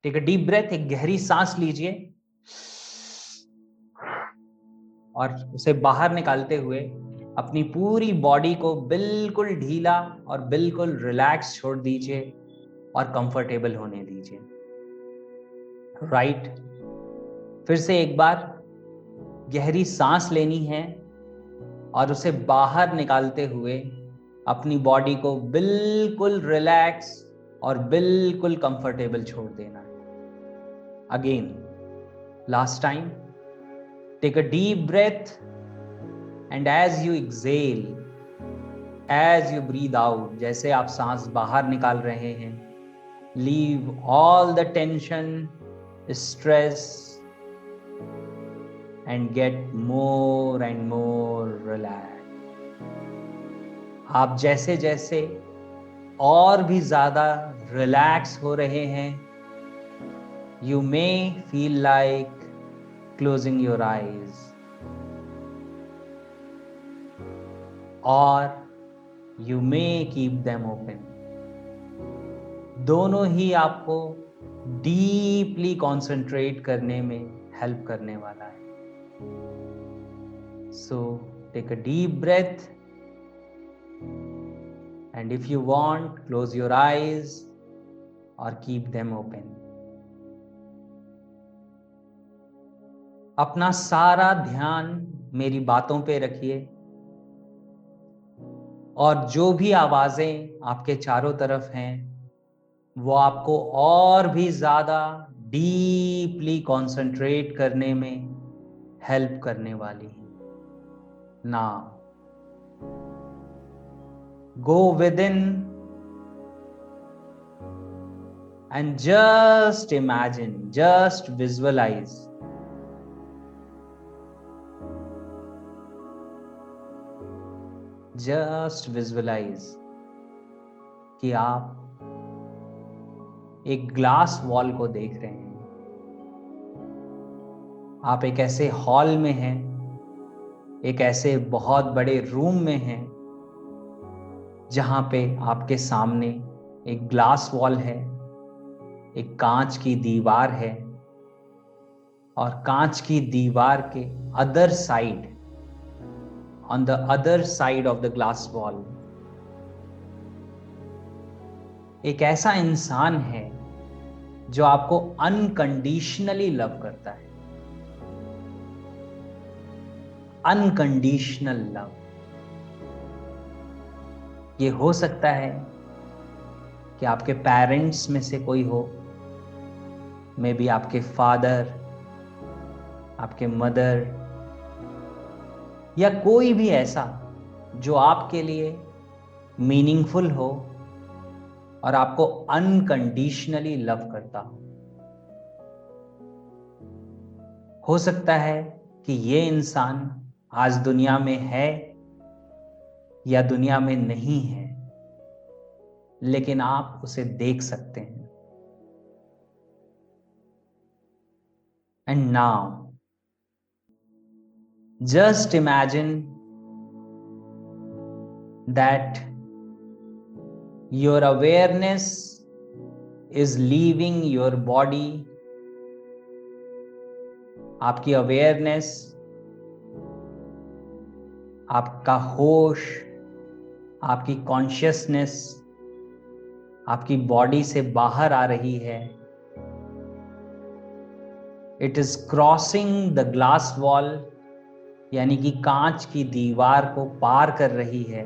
Take a deep breath, एक गहरी सांस लीजिए और उसे बाहर निकालते हुए अपनी पूरी बॉडी को बिल्कुल ढीला और बिल्कुल रिलैक्स छोड़ दीजिए और कंफर्टेबल होने दीजिए। राइट। फिर से एक बार गहरी सांस लेनी है और उसे बाहर निकालते हुए अपनी बॉडी को बिल्कुल रिलैक्स और बिल्कुल कंफर्टेबल छोड़ देना है। Again, last time, take a deep breath and as you exhale, as you breathe out, जैसे आप सांस बाहर निकाल रहे हैं, leave all the tension, stress and get more and more relaxed. आप जैसे जैसे और भी ज्यादा रिलैक्स हो रहे हैं, you may feel like closing your eyes or you may keep them open. दोनों ही आपको डीपली कॉन्सेंट्रेट करने में हेल्प करने वाला है। So take a deep breath and if you want, close your eyes or keep them open. अपना सारा ध्यान मेरी बातों पे रखिए और जो भी आवाजें आपके चारों तरफ हैं वो आपको और भी ज्यादा डीपली कॉन्सेंट्रेट करने में हेल्प करने वाली है। Now, go within and just imagine, just visualize कि आप एक ग्लास वॉल को देख रहे हैं। आप एक ऐसे हॉल में हैं, एक ऐसे बहुत बड़े रूम में हैं जहां पे आपके सामने एक ग्लास वॉल है, एक कांच की दीवार है और कांच की दीवार के other side, on the other side of the glass wall, एक ऐसा इंसान है जो आपको अनकंडीशनली लव करता है। Unconditional love. ये हो सकता है कि आपके पेरेंट्स में से कोई हो, मे बी आपके फादर, आपके मदर, या कोई भी ऐसा जो आपके लिए मीनिंगफुल हो और आपको अनकंडीशनली लव करता हो सकता है कि ये इंसान आज दुनिया में है या दुनिया में नहीं है, लेकिन आप उसे देख सकते हैं। And now just imagine that your awareness is leaving your body. आपकी अवेयरनेस, आपका होश, आपकी कॉन्शियसनेस आपकी बॉडी से बाहर आ रही है। It is crossing the glass wall, यानी कि कांच की दीवार को पार कर रही है।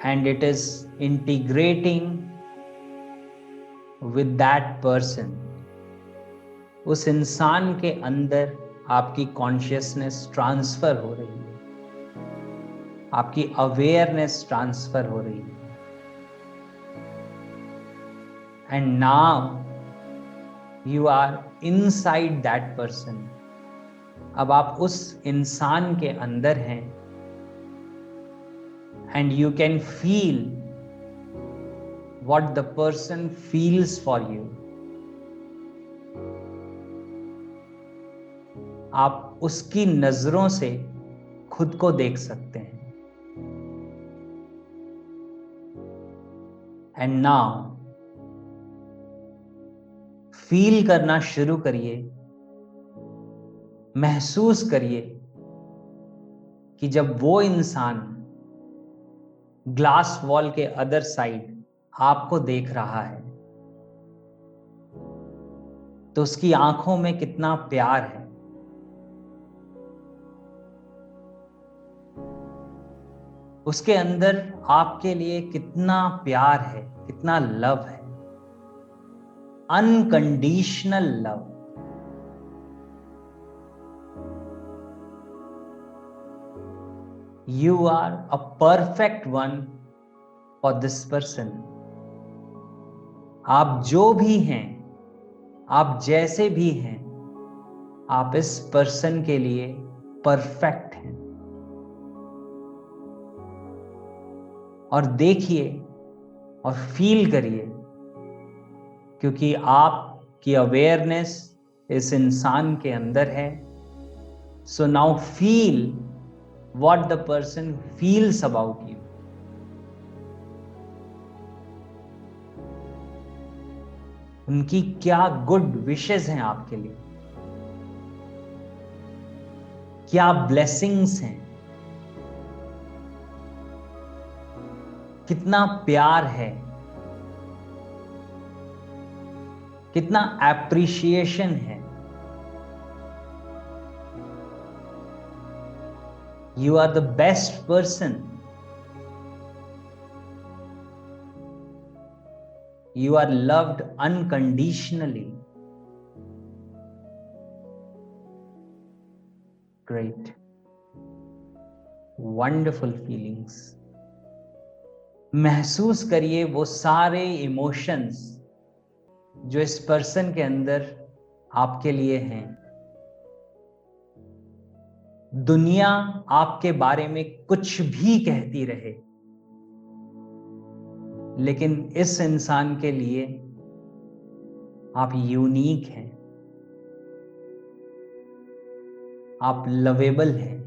And it is integrating with that person. उस इंसान के अंदर आपकी कॉन्शियसनेस ट्रांसफर हो रही है, आपकी अवेयरनेस ट्रांसफर हो रही है। And now you are inside that person. अब आप उस इंसान के अंदर हैं and you can feel what the person feels for you. आप उसकी नजरों से खुद को देख सकते हैं। एंड नाउ फील करना शुरू करिए, महसूस करिए कि जब वो इंसान ग्लास वॉल के अदर साइड आपको देख रहा है तो उसकी आंखों में कितना प्यार है, उसके अंदर आपके लिए कितना प्यार है, कितना लव है, unconditional love. You are a perfect one for this person. आप जो भी हैं, आप जैसे भी हैं, आप इस पर्सन के लिए परफेक्ट हैं। और देखिए और फील करिए, क्योंकि आपकी अवेयरनेस इस इंसान के अंदर है। So now feel what the person feels about you. उनकी क्या गुड विशेस हैं आपके लिए, क्या ब्लेसिंग्स हैं, कितना प्यार है, कितना एप्रिशिएशन है। You are the best person. You are loved unconditionally. Great. Wonderful feelings. महसूस करिए वो सारे इमोशंस जो इस पर्सन के अंदर आपके लिए हैं। दुनिया आपके बारे में कुछ भी कहती रहे, लेकिन इस इंसान के लिए आप यूनिक हैं, आप लवेबल हैं,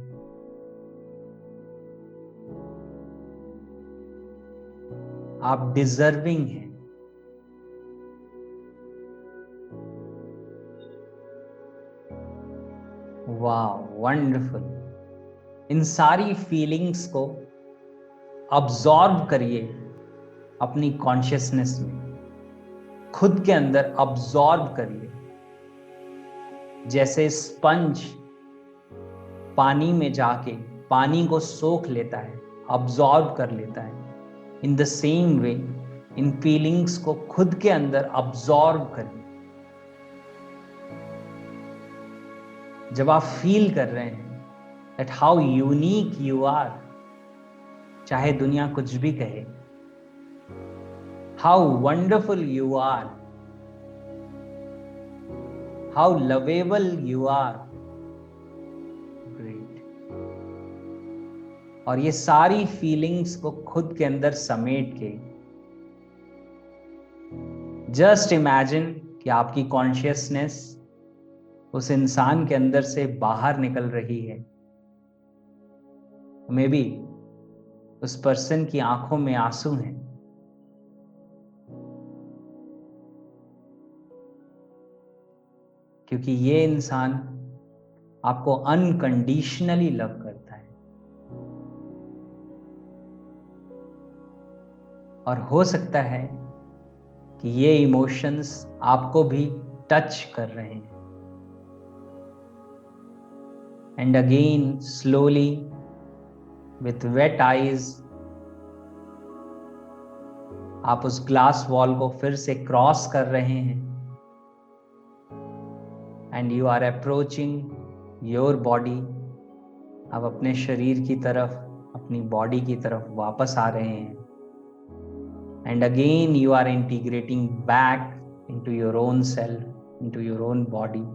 आप डिजर्विंग हैं। वाह, वंडरफुल। इन सारी फीलिंग्स को अब्जॉर्ब करिए अपनी कॉन्शियसनेस में, खुद के अंदर अब्जॉर्ब करिए। जैसे स्पंज पानी में जाके पानी को सोख लेता है, अब्जॉर्ब कर लेता है, in the same way in feelings को खुद के अंदर अब्जॉर्ब करिए। जब आप फील कर रहे हैं that how unique you are, चाहे दुनिया कुछ भी कहे, how wonderful you are, how lovable you are, great। और ये सारी फीलिंग्स को खुद के अंदर समेट के जस्ट इमेजिन कि आपकी कॉन्शियसनेस उस इंसान के अंदर से बाहर निकल रही है। मे बी उस पर्सन की आंखों में आंसू हैं, क्योंकि ये इंसान आपको अनकंडीशनली लव करता है। और हो सकता है कि ये इमोशंस आपको भी टच कर रहे हैं। And again slowly with wet eyes आप उस ग्लास वॉल को फिर से क्रॉस कर रहे हैं and you are approaching your body. आप अपने शरीर की तरफ, अपनी बॉडी की तरफ वापस आ रहे हैं and again you are integrating back into your own self, into your own body.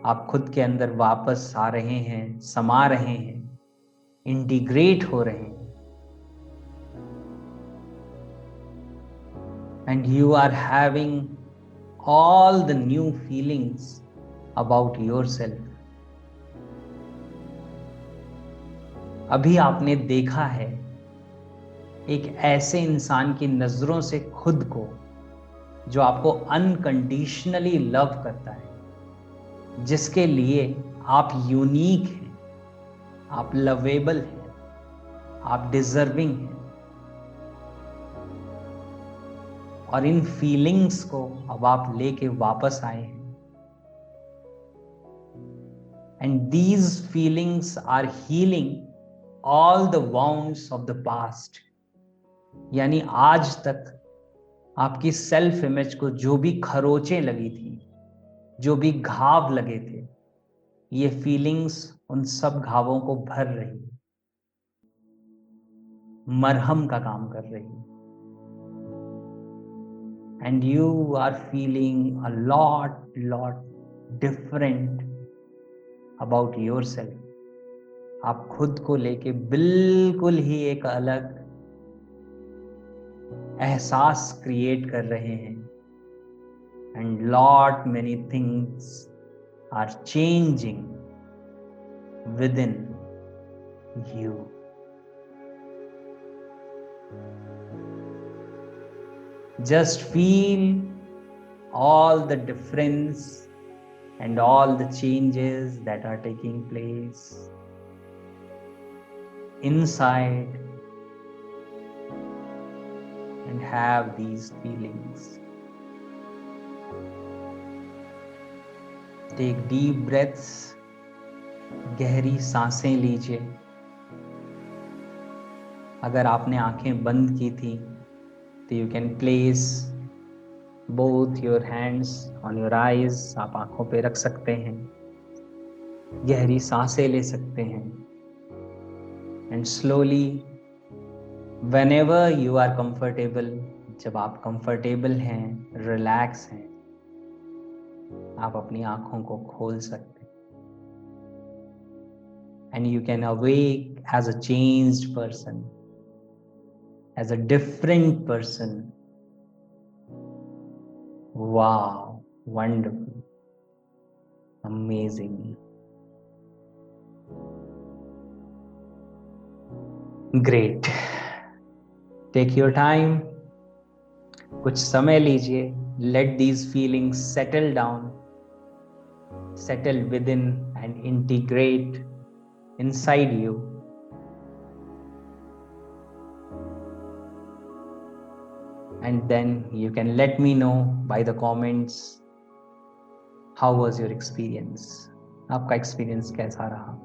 आप खुद के अंदर वापस आ रहे हैं, समा रहे हैं, इंटीग्रेट हो रहे हैं and you are having all the new feelings about yourself. अभी आपने देखा है एक ऐसे इंसान की नजरों से खुद को जो आपको अनकंडीशनली लव करता है, जिसके लिए आप यूनिक हैं, आप लवेबल हैं, आप डिजर्विंग हैं। और इन फीलिंग्स को अब आप लेके वापस आए हैं। And these feelings are healing all the wounds of the past. यानी आज तक आपकी सेल्फ इमेज को जो भी खरोचें लगी थी, जो भी घाव लगे थे, ये फीलिंग्स उन सब घावों को भर रही, मरहम का काम कर रही। And you are feeling a lot different about yourself. आप खुद को लेके बिल्कुल ही एक अलग एहसास क्रिएट कर रहे हैं। And lot many things are changing within you. Just feel all the difference and all the changes that are taking place inside and have these feelings. Take deep breaths. गहरी सांसें लीजिए। अगर आपने आंखें बंद की थी तो you can place both your hands on your eyes. आप आंखों पे रख सकते हैं, गहरी सांसें ले सकते हैं। And slowly whenever you are comfortable, जब आप कंफर्टेबल हैं, रिलैक्स हैं, आप अपनी आंखों को खोल सकते हैं। And you can awake as a changed person, as a different person. Wow, wonderful, amazing. Great. Take your time. कुछ समय लीजिए. Let these feelings settle down, settle within and integrate inside you. And then you can let me know by the comments how was your experience. आपका experience कैसा रहा?